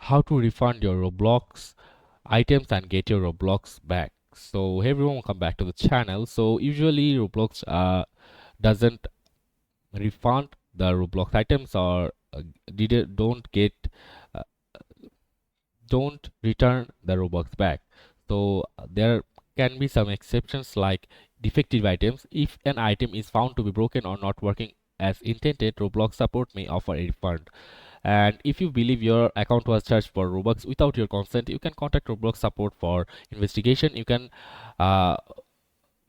how to refund your Roblox items and get your Roblox back. So hey everyone, welcome back to the channel. So usually Roblox doesn't refund the Roblox items, or don't get uh, don't return the Robux back. So there can be some exceptions like defective items. If an item is found to be broken or not working as intended, Roblox support may offer a refund. And if you believe your account was charged for Robux without your consent, you can contact Roblox support for investigation. You can uh,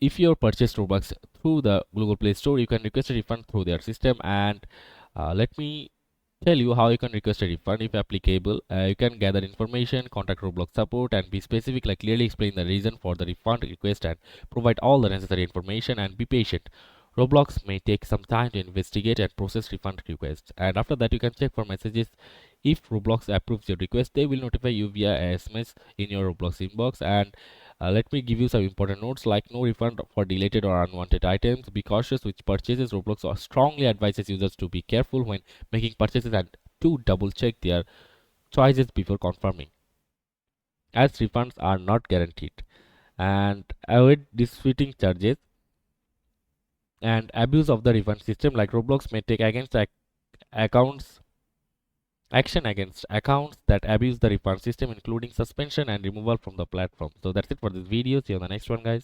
if you purchased Robux through the Google Play Store, you can request a refund through their system. And let me tell you how you can request a refund if applicable. You can gather information, contact Roblox support, and be specific, like clearly explain the reason for the refund request and provide all the necessary information, and be patient. Roblox may take some time to investigate and process refund requests, and after that you can check for messages. If Roblox approves your request, they will notify you via SMS in your Roblox inbox. And let me give you some important notes, like no refund for deleted or unwanted items. Be cautious with purchases. Roblox strongly advises users to be careful when making purchases and to double check their choices before confirming, as refunds are not guaranteed. And avoid disputing charges and abuse of the refund system, like Roblox may take against accounts action against accounts that abuse the refund system, including suspension and removal from the platform. So that's it for this video. See you on the next one, guys.